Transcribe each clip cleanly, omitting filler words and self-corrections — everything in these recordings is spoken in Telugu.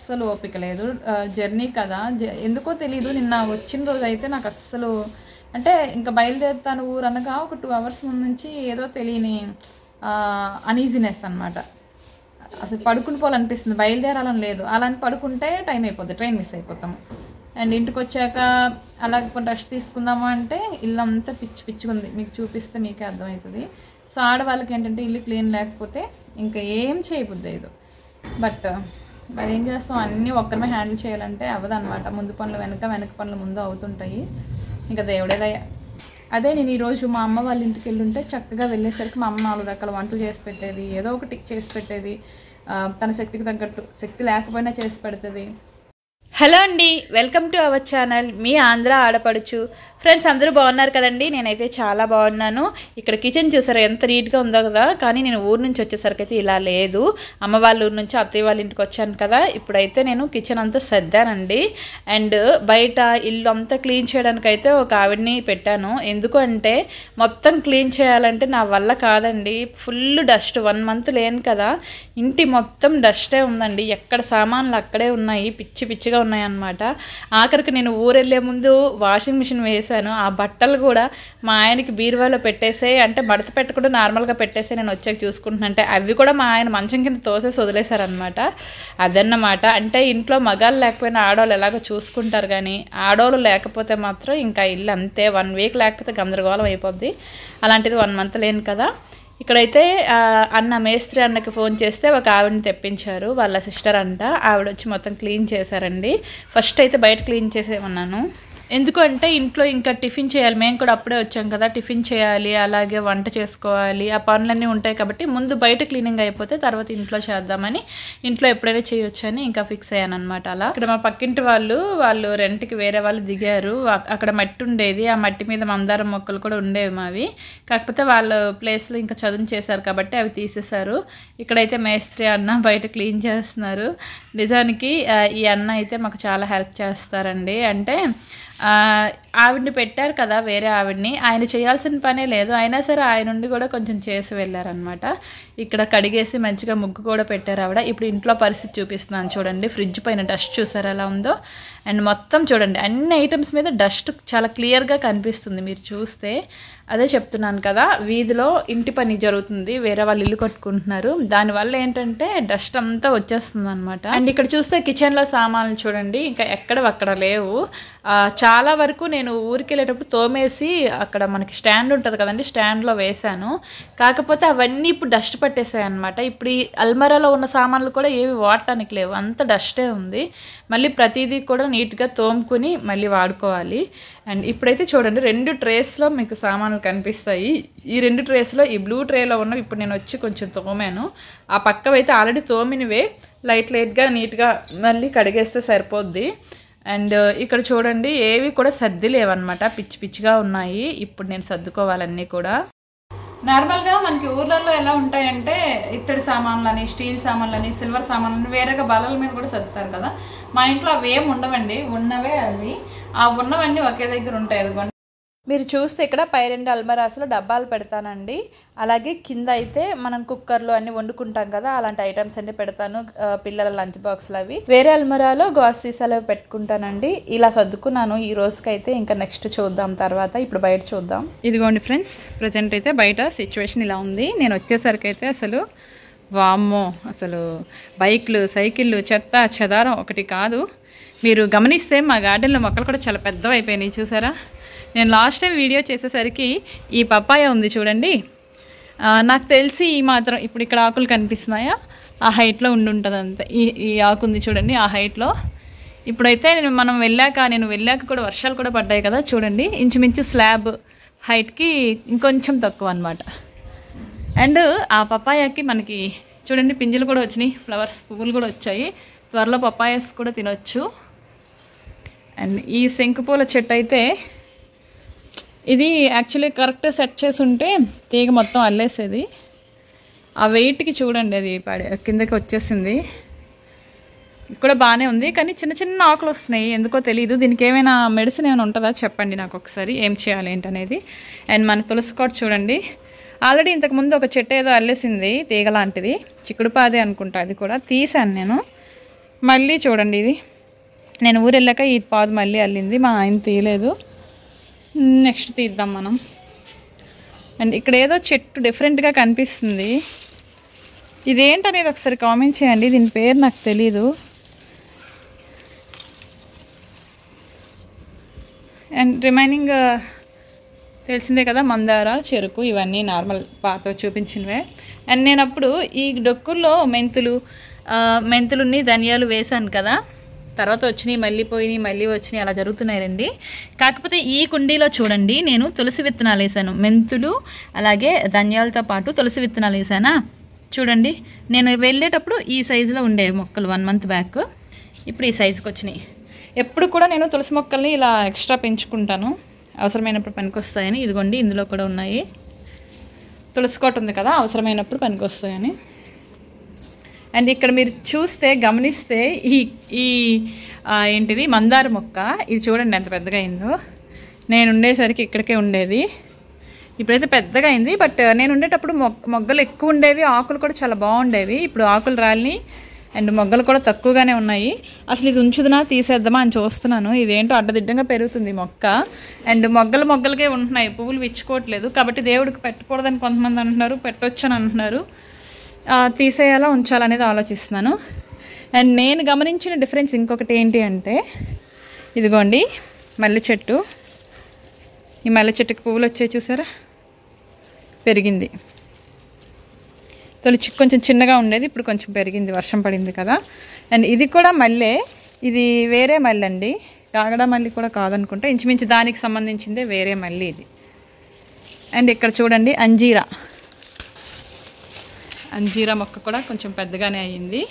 అస్సలు ఓపిక లేదు. జర్నీ కదా, ఎందుకో తెలీదు. నిన్న వచ్చిన రోజు అయితే నాకు అస్సలు అంటే ఇంకా బయలుదేరుతాను ఊరు అనగా ఒక 2 hours ముందు నుంచి ఏదో తెలియని అనీజినెస్ అనమాట. అసలు పడుకుని పోవాలనిపిస్తుంది, బయలుదేరాలని లేదు. అలాంటి పడుకుంటే టైం అయిపోద్ది, ట్రైన్ మిస్ అయిపోతాము. అండ్ ఇంటికి వచ్చాక అలాగే కొన్ని రెస్ట్ తీసుకుందాము అంటే ఇల్లు అంతా పిచ్చి పిచ్చిగా ఉంది. మీకు చూపిస్తే మీకే అర్థమవుతుంది. సో ఆడవాళ్ళకి ఏంటంటే ఇల్లు క్లీన్ లేకపోతే ఇంకా ఏం చేయబుద్ది లేదు. బట్ మరి ఏం చేస్తాం, అన్నీ ఒక్కరిమే హ్యాండిల్ చేయాలంటే అవ్వదన్నమాట. ముందు పనులు వెనక పనులు ముందు అవుతుంటాయి. ఇంకా దేవుడేదయ్యా. అదే నేను ఈరోజు మా అమ్మ వాళ్ళ ఇంటికి వెళ్ళుంటే చక్కగా వెళ్ళేసరికి మా అమ్మ 4 రకాల వంటలు చేసి పెట్టేది, ఏదో ఒకటి చేసి పెట్టేది. తన శక్తికి తగ్గట్టు, శక్తి లేకపోయినా చేసి పెడుతుంది. హలో అండి, వెల్కమ్ టు అవర్ ఛానల్ మీ ఆంధ్ర ఆడపడుచు. ఫ్రెండ్స్ అందరూ బాగున్నారు కదండి? నేనైతే చాలా బాగున్నాను. ఇక్కడ కిచెన్ చూసారా ఎంత నీట్గా ఉందో కదా. కానీ నేను ఊరు నుంచి వచ్చేసరికి అయితే ఇలా లేదు. అమ్మ వాళ్ళ ఊరు నుంచి అత్తయ్య వాళ్ళ ఇంటికి వచ్చాను కదా. ఇప్పుడైతే నేను కిచెన్ అంతా సర్దానండి. అండ్ బయట ఇల్లు అంతా క్లీన్ చేయడానికి అయితే ఒక ఆవిడని పెట్టాను. ఎందుకు అంటే మొత్తం క్లీన్ చేయాలంటే నా వల్ల కాదండి. ఫుల్ డస్ట్, 1 month లేను కదా, ఇంటి మొత్తం డస్టే ఉందండి. ఎక్కడ సామాన్లు అక్కడే ఉన్నాయి, పిచ్చి పిచ్చిగా ఉన్నాయన్నమాట. ఆఖరికి నేను ఊరెళ్ళే ముందు వాషింగ్ మిషన్ వేసాను. ఆ బట్టలు కూడా మా ఆయనకి బీరువాలో పెట్టేసే, అంటే మడత పెట్టకుండా నార్మల్గా పెట్టేసే నేను వచ్చాక చూసుకుంటున్నా అంటే అవి కూడా మా ఆయన మంచం కింద తోసేసి వదిలేశారనమాట. అదన్నమాట. అంటే ఇంట్లో మగాళ్ళు లేకపోయినా ఆడవాళ్ళు ఎలాగో చూసుకుంటారు, కానీ ఆడవాళ్ళు లేకపోతే మాత్రం ఇంకా ఇల్లు అంతే. 1 week లేకపోతే గందరగోళం అయిపోద్ది. అలాంటిది 1 month లేను కదా. ఇక్కడైతే మేస్త్రి అన్నకి ఫోన్ చేస్తే ఒక ఆవిడని తెప్పించారు, వాళ్ళ సిస్టర్ అంట. ఆవిడ వచ్చి మొత్తం క్లీన్ చేశారండి. ఫస్ట్ అయితే బయట క్లీన్ చేసేమన్నాను. ఎందుకంటే ఇంట్లో ఇంకా టిఫిన్ చేయాలి. మేము కూడా అప్పుడే వచ్చాం కదా, టిఫిన్ చేయాలి, అలాగే వంట చేసుకోవాలి, ఆ పనులన్నీ ఉంటాయి కాబట్టి ముందు బయట క్లీనింగ్ అయిపోతే తర్వాత ఇంట్లో చేద్దామని, ఇంట్లో ఎప్పుడైనా చేయొచ్చు అని ఇంకా ఫిక్స్ అయ్యాను అనమాట. అలా ఇక్కడ మా పక్కింటి వాళ్ళు రెంట్కి వేరే వాళ్ళు దిగారు. అక్కడ మట్టి ఉండేది, ఆ మట్టి మీద మందారం మొక్కలు కూడా ఉండేవి మావి. కాకపోతే వాళ్ళ ప్లేస్లో ఇంకా చదును చేశారు కాబట్టి అవి తీసేశారు. ఇక్కడైతే మేస్త్రి అన్న బయట క్లీన్ చేస్తున్నారు. నిజానికి ఈ అన్న అయితే మాకు చాలా హెల్ప్ చేస్తారండి. అంటే ఆవిడ్ని పెట్టారు కదా, వేరే ఆవిడ్ని, ఆయన చేయాల్సిన పనే లేదు, అయినా సరే ఆయన నుండి కూడా కొంచెం చేసి వెళ్ళారనమాట. ఇక్కడ కడిగేసి మంచిగా ముగ్గు కూడా పెట్టారు ఆవిడ. ఇప్పుడు ఇంట్లో పరిస్థితి చూపిస్తున్నాను చూడండి. ఫ్రిడ్జ్ పైన డస్ట్ చూసారు ఎలా ఉందో. అండ్ మొత్తం చూడండి, అన్ని ఐటమ్స్ మీద డస్ట్ చాలా క్లియర్గా కనిపిస్తుంది మీరు చూస్తే. అదే చెప్తున్నాను కదా, వీధిలో ఇంటి పని జరుగుతుంది, వేరే వాళ్ళు ఇల్లు కట్టుకుంటున్నారు. దానివల్ల ఏంటంటే డస్ట్ అంతా వచ్చేస్తుంది అనమాట. అండ్ ఇక్కడ చూస్తే కిచెన్లో సామాన్లు చూడండి, ఇంకా ఎక్కడవక్కడ లేవు. చాలా వరకు నేను ఊరికి వెళ్ళేటప్పుడు తోమేసి అక్కడ మనకి స్టాండ్ ఉంటుంది కదండి, స్టాండ్లో వేశాను. కాకపోతే అవన్నీ ఇప్పుడు డస్ట్ పట్టేసాయి అనమాట. ఇప్పుడు ఈ అల్మరాలో ఉన్న సామాన్లు కూడా ఏవి వాడటానికి లేవు, అంత డస్టే ఉంది. మళ్ళీ ప్రతిదీ కూడా నీట్గా తోముకుని మళ్ళీ వాడుకోవాలి. అండ్ ఇప్పుడైతే చూడండి 2 ట్రేస్లో మీకు సామాన్లు కనిపిస్తాయి. ఈ 2 ట్రేస్లో ఈ బ్లూ ట్రేలో ఉన్నవి ఇప్పుడు నేను వచ్చి కొంచెం తోమాను. ఆ పక్కవైతే ఆల్రెడీ తోమినవే, లైట్గా నీట్గా మళ్ళీ కడిగేస్తే సరిపోద్ది. అండ్ ఇక్కడ చూడండి ఏవి కూడా సర్ది లేవన్నమాట, పిచ్చి పిచ్చిగా ఉన్నాయి. ఇప్పుడు నేను సర్దుకోవాలన్నీ కూడా. నార్మల్గా మనకి ఊర్లలో ఎలా ఉంటాయంటే ఇత్తడి సామాన్లని, స్టీల్ సామాన్లని, సిల్వర్ సామాన్లని వేరేగా బల్లల మీద కూడా సర్దుతారు కదా. మా ఇంట్లో అవి ఏమి ఉండవండి, ఉన్నవే అవి. ఆ ఉన్నవన్నీ ఒకే దగ్గర ఉంటాయి. అదిగోండి మీరు చూస్తే ఇక్కడ పై 2 అల్మరాస్లో డబ్బాలు పెడతానండి. అలాగే కింద అయితే మనం కుక్కర్లు అన్ని వండుకుంటాం కదా, అలాంటి ఐటమ్స్ అన్ని పెడతాను, పిల్లల లంచ్ బాక్స్లు అవి. వేరే అల్మరాలో గాజు సీసాలు పెట్టుకుంటానండి. ఇలా సర్దుకున్నాను ఈ రోజుకైతే. ఇంకా నెక్స్ట్ చూద్దాం తర్వాత. ఇప్పుడు బయట చూద్దాం. ఇదిగోండి ఫ్రెండ్స్, ప్రజెంట్ అయితే బయట సిచ్యువేషన్ ఇలా ఉంది. నేను వచ్చేసరికి అయితే అసలు వామ్మో, అసలు బైక్లు, సైకిళ్ళు, చెత్త చెదారం ఒకటి కాదు. మీరు గమనిస్తే మా గార్డెన్లో మొక్కలు కూడా చాలా పెద్దవి అయిపోయినాయి చూసారా. నేను లాస్ట్ టైం వీడియో చేసేసరికి ఈ పప్పాయ ఉంది చూడండి, నాకు తెలిసి ఈ మాత్రం ఇప్పుడు ఇక్కడ ఆకులు కనిపిస్తున్నాయా, ఆ హైట్లో ఉంటుంది అంతే. ఈ ఆకు ఉంది చూడండి, ఆ హైట్లో. ఇప్పుడైతే నేను వెళ్ళాక కూడా వర్షాలు కూడా పడ్డాయి కదా చూడండి, ఇంచుమించు స్లాబ్ హైట్కి ఇంకొంచెం తక్కువ అనమాట. అండ్ ఆ పప్పాయకి మనకి చూడండి పింజలు కూడా వచ్చినాయి, ఫ్లవర్స్, పువ్వులు కూడా వచ్చాయి. త్వరలో పప్పాయస్ కూడా తినొచ్చు. అండ్ ఈ శంకుపూల చెట్టు అయితే ఇది యాక్చువల్లీ కరెక్ట్ సెట్ చేసి ఉంటే తీగ మొత్తం అల్లేసేది. ఆ వెయిట్కి చూడండి అది కిందకి వచ్చేసింది. కూడా బాగానే ఉంది, కానీ చిన్న చిన్న ఆకులు వస్తున్నాయి, ఎందుకో తెలియదు. దీనికి ఏమైనా మెడిసిన్ ఏమైనా ఉంటుందా చెప్పండి నాకు ఒకసారి, ఏం చేయాలి ఏంటనేది. అండ్ మన తులసి కోట చూడండి, ఆల్రెడీ ఇంతకుముందు ఒక చెట్టు ఏదో అల్లేసింది తీగ లాంటిది, చిక్కుడుపాదే అనుకుంటా, అది కూడా తీసాను నేను. మళ్ళీ చూడండి, ఇది నేను ఊరు వెళ్ళాక ఈ పాదు మళ్ళీ అల్లింది, మా ఆయన తీయలేదు. నెక్స్ట్ తీద్దాం మనం. అండ్ ఇక్కడ ఏదో చెట్టు డిఫరెంట్గా కనిపిస్తుంది, ఇదేంటనేది ఒకసారి కామెంట్ చేయండి. దీని పేరు నాకు తెలీదు. అండ్ రిమైనింగ్ తెలిసిందే కదా, మందార, చెరుకు, ఇవన్నీ నార్మల్ పాతో చూపించినవే. అండ్ నేను అప్పుడు ఈ డొక్కుల్లో మెంతులుని ధనియాలు వేసాను కదా, తర్వాత వచ్చినాయి మళ్ళీ పోయినాయి మళ్ళీ వచ్చినాయి, అలా జరుగుతున్నాయండి. కాకపోతే ఈ కుండీలో చూడండి, నేను తులసి విత్తనాలు వేసాను. మెంతులు అలాగే ధనియాలతో పాటు తులసి విత్తనాలు వేసానా. చూడండి, నేను వెళ్ళేటప్పుడు ఈ సైజులో ఉండేవి మొక్కలు 1 month బ్యాక్, ఇప్పుడు ఈ సైజుకి వచ్చినాయి. ఎప్పుడు కూడా నేను తులసి మొక్కల్ని ఇలా ఎక్స్ట్రా పెంచుకుంటాను, అవసరమైనప్పుడు పనికొస్తాయని. ఇదిగోండి, ఇందులో కూడా ఉన్నాయి. తులసి కోట ఉంది కదా, అవసరమైనప్పుడు పనికొస్తాయని. అండ్ ఇక్కడ మీరు చూస్తే గమనిస్తే ఈ ఏంటిది మందార మొక్క, ఇది చూడండి ఎంత పెద్దగా అయిందో. నేను ఉండేసరికి ఇక్కడికే ఉండేది, ఇప్పుడైతే పెద్దగా అయింది. బట్ నేను ఉండేటప్పుడు మొగ్గలు ఎక్కువ ఉండేవి, ఆకులు కూడా చాలా బాగుండేవి. ఇప్పుడు ఆకులు రాలిని అండ్ మొగ్గలు కూడా తక్కువగానే ఉన్నాయి. అసలు ఇది ఉంచుదనా తీసేద్దామా అని చూస్తున్నాను. ఇదేంటో అడ్డదిడ్డంగా పెరుగుతుంది మొక్క, అండ్ మొగ్గలకే ఉంటున్నాయి, పువ్వులు విచ్చుకోవట్లేదు. కాబట్టి దేవుడికి పెట్టకూడదని కొంతమంది అంటున్నారు, పెట్టొచ్చు అని అంటున్నారు. తీసేయాలా ఉంచాలనేది ఆలోచిస్తున్నాను. అండ్ నేను గమనించిన డిఫరెన్స్ ఇంకొకటి ఏంటి అంటే, ఇదిగోండి మల్లె చెట్టు, ఈ మల్లె చెట్టుకి పువ్వులు వచ్చాయి చూసారా, పెరిగింది. తొలి కొంచెం చిన్నగా ఉండేది, ఇప్పుడు కొంచెం పెరిగింది, వర్షం పడింది కదా. అండ్ ఇది కూడా మల్లె, ఇది వేరే మల్లె అండి, కాగడ మల్లి కూడా కాదనుకుంటా, ఇంచుమించు దానికి సంబంధించిందే వేరే మల్లి ఇది. అండ్ ఇక్కడ చూడండి అంజీరా మొక్క కూడా కొంచెం పెద్దగానే అయ్యింది,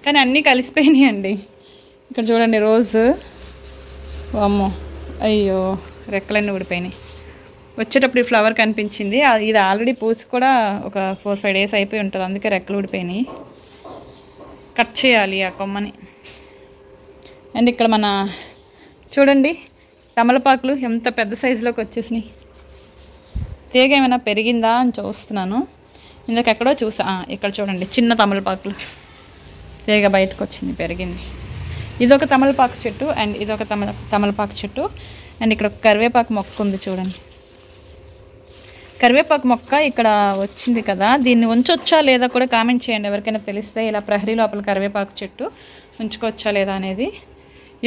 కానీ అన్నీ కలిసిపోయినాయి అండి. ఇక్కడ చూడండి రోజు, అమ్మో అయ్యో రెక్కలన్నీ ఊడిపోయినాయి. వచ్చేటప్పుడు ఈ ఫ్లవర్ కనిపించింది, ఇది ఆల్రెడీ పూసి కూడా ఒక 4-5 days అయిపోయి ఉంటుంది, అందుకే రెక్కలు ఊడిపోయినాయి. కట్ చేయాలి ఆ కొమ్మని. అండ్ ఇక్కడ చూడండి తమలపాకులు ఎంత పెద్ద సైజులోకి వచ్చేసినాయి. తీగ ఏమైనా పెరిగిందా అని చూస్తున్నాను. ఇందాక ఎక్కడో చూసా, ఇక్కడ చూడండి చిన్న తమలపాకులు, తీగ బయటకు వచ్చింది, పెరిగింది. ఇదొక తమలపాకు చెట్టు అండ్ ఇదొక తమలపాకు చెట్టు. అండ్ ఇక్కడ ఒక కరివేపాకు మొక్క ఉంది చూడండి. కరివేపాకు మొక్క ఇక్కడ వచ్చింది కదా, దీన్ని ఉంచొచ్చా లేదా కూడా కామెంట్ చేయండి ఎవరికైనా తెలిస్తే. ఇలా ప్రహరీ లోపల కరివేపాకు చెట్టు ఉంచుకోవచ్చా లేదా అనేది.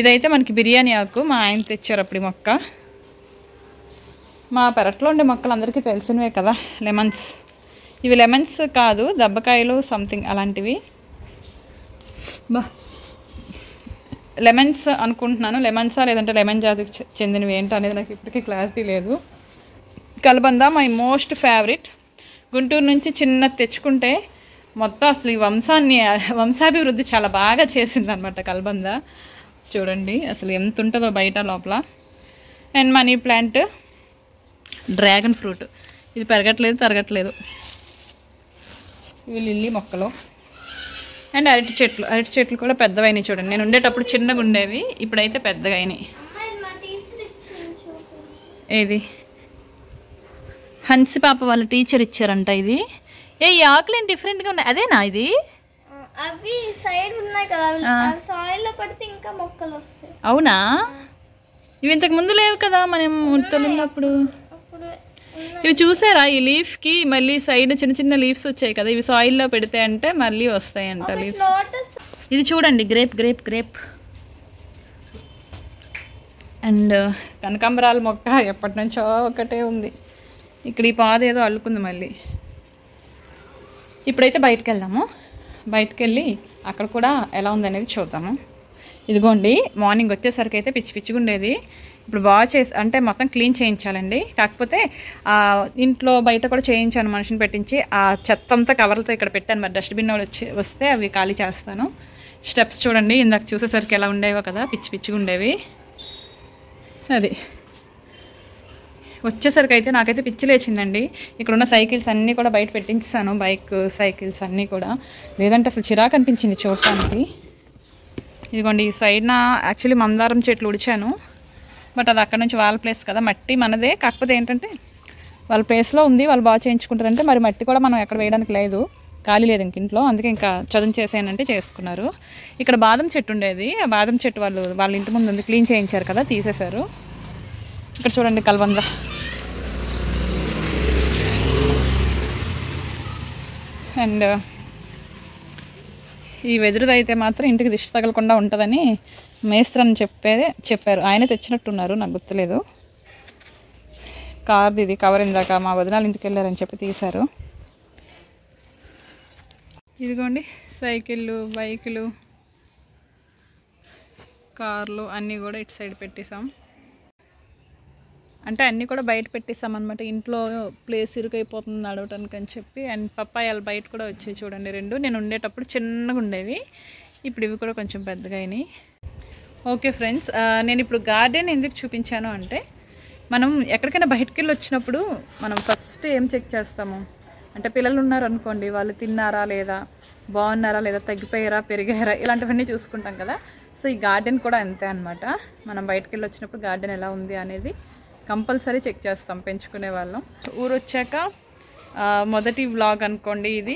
ఇదైతే మనకి బిర్యానీ ఆకు, మా ఆయన తెచ్చారు అప్పుడు మొక్క. మా పెరట్లో ఉండే మొక్కలు అందరికీ తెలిసినవే కదా, లెమన్స్. ఇవి లెమన్స్ కాదు, దబ్బకాయలు సంథింగ్ అలాంటివి. లెమన్స్ అనుకుంటున్నాను, లెమన్సా లేదంటే లెమన్ జాతికి చెందినవి ఏంటో అనేది నాకు ఇప్పటికీ క్లారిటీ లేదు. కలబంద మై మోస్ట్ ఫేవరెట్. గుంటూరు నుంచి చిన్నది తెచ్చుకుంటే మొత్తం అసలు ఈ వంశాభివృద్ధి చాలా బాగా చేసింది అనమాట కలబంద. చూడండి అసలు ఎంత ఉంటుందో బయట లోపల. And money plant, dragon fruit, ఇది తరగట్లేదు. ఇవి లిల్లీ మొక్కలు. అండ్ అరటి చెట్లు కూడా పెద్దవైనాయి చూడండి. నేను ఉండేటప్పుడు చిన్నగా ఉండేవి, ఇప్పుడైతే పెద్దగా అయినాయి. ఏది హన్సి పాప వాళ్ళ టీచర్ ఇచ్చారంట ఇది. ఈ ఆకులు డిఫరెంట్గా ఉన్నాయి, అదేనా ఇది? అవి సైడ్ ఉన్నాయి కదా, సాయిల్ లో పడితే ఇంకా మొక్కలు వస్తాయి. అవునా? ఇవి ఇంతకు ముందు లేవు కదా మనం ఉన్నప్పుడు. ఇవి చూసారా, ఈ లీఫ్ కి మళ్ళీ సైడ్ చిన్న చిన్న లీవ్స్ వచ్చాయి కదా, ఇవి సాయిల్ లో పెడితే అంటే మళ్ళీ వస్తాయంట లీవ్స్. ఇది చూడండి గ్రేప్. అండ్ కనకాంబరాల మొక్క ఎప్పటి నుంచో ఒకటే ఉంది. ఇక్కడ ఈ పాద ఏదో అల్లుకుంది మళ్ళీ. ఇప్పుడైతే బయటకు వెళ్దాము, బయటకు వెళ్ళి అక్కడ కూడా ఎలా ఉందనేది చూద్దాము. ఇదిగోండి మార్నింగ్ వచ్చేసరికి అయితే పిచ్చిగా ఉండేది, ఇప్పుడు బాగా అంటే మొత్తం క్లీన్ చేయించాలండి. కాకపోతే ఇంట్లో బయట కూడా చేయించాను, మనిషిని పెట్టించి. ఆ చెత్త అంతా కవర్లతో ఇక్కడ పెట్టాను, మరి డస్ట్బిన్ వస్తే అవి ఖాళీ చేస్తాను. స్టెప్స్ చూడండి, ఇందాక చూసేసరికి ఎలా ఉండేవో కదా, పిచ్చిగా ఉండేవి. అది వచ్చేసరికి అయితే నాకైతే పిచ్చి లేచిందండి. ఇక్కడ ఉన్న సైకిల్స్ అన్నీ కూడా బయట పెట్టించాను, బైక్ సైకిల్స్ అన్నీ కూడా, లేదంటే అసలు చిరాకు అనిపించింది చూడటానికి. ఇదిగోండి ఈ సైడ్న యాక్చువల్లీ మందారం చెట్లు ఉడిచాను, బట్ అది అక్కడ నుంచి వాళ్ళ ప్లేస్ కదా, మట్టి మనదే. కాకపోతే ఏంటంటే వాళ్ళ ప్లేస్లో ఉంది, వాళ్ళు బాగా చేయించుకుంటారంటే మరి మట్టి కూడా మనం ఎక్కడ వేయడానికి లేదు. ఖాళీ లేదు ఇంక ఇంట్లో, అందుకే ఇంకా చదును చేసేయనంటే చేసుకున్నారు. ఇక్కడ బాదం చెట్టు ఉండేది, ఆ బాదం చెట్టు వాళ్ళ ఇంటి ముందు ఉంది, క్లీన్ చేయించారు కదా, తీసేశారు. ఇక్కడ చూడండి కలబంద. అండ్ ఈ వెదురుదైతే మాత్రం ఇంటికి దిష్టి తగలకుండా ఉంటుందని మేస్త్రి అని చెప్పారు. ఆయన తెచ్చినట్టున్నారు, నాకు గుర్తులేదు. కార్ది ఇది కవర్, ఇందాక మా వదినాలు ఇంటికి వెళ్ళారని చెప్పి తీశారు. ఇదిగోండి సైకిళ్ళు, బైకులు, కార్లు అన్నీ కూడా ఇటు సైడ్ పెట్టేసాం. అంటే అన్నీ కూడా బయట పెట్టేసాం అనమాట, ఇంట్లో ప్లేస్ ఇరుకైపోతుంది నడవటానికి అని చెప్పి. అండ్ పప్పాయాలు బయట కూడా వచ్చాయి చూడండి 2. నేను ఉండేటప్పుడు చిన్నగా ఉండేవి, ఇప్పుడు ఇవి కూడా కొంచెం పెద్దగా అయినాయి. ఓకే ఫ్రెండ్స్, నేను ఇప్పుడు గార్డెన్ ఎందుకు చూపించాను అంటే, మనం ఎక్కడికైనా బయటకు వెళ్ళి వచ్చినప్పుడు మనం ఫస్ట్ ఏం చెక్ చేస్తాము అంటే, పిల్లలు ఉన్నారు అనుకోండి, వాళ్ళు తిన్నారా లేదా, బాగున్నారా లేదా, తగ్గిపోయారా పెరిగారా, ఇలాంటివన్నీ చూసుకుంటాం కదా. సో ఈ గార్డెన్ కూడా అంతే అనమాట. మనం బయటకు వెళ్ళి వచ్చినప్పుడు గార్డెన్ ఎలా ఉంది అనేది కంపల్సరీ చెక్ చేస్తాం పెంచుకునే వాళ్ళం. ఊరు వచ్చాక మొదటి వ్లాగ్ అనుకోండి ఇది.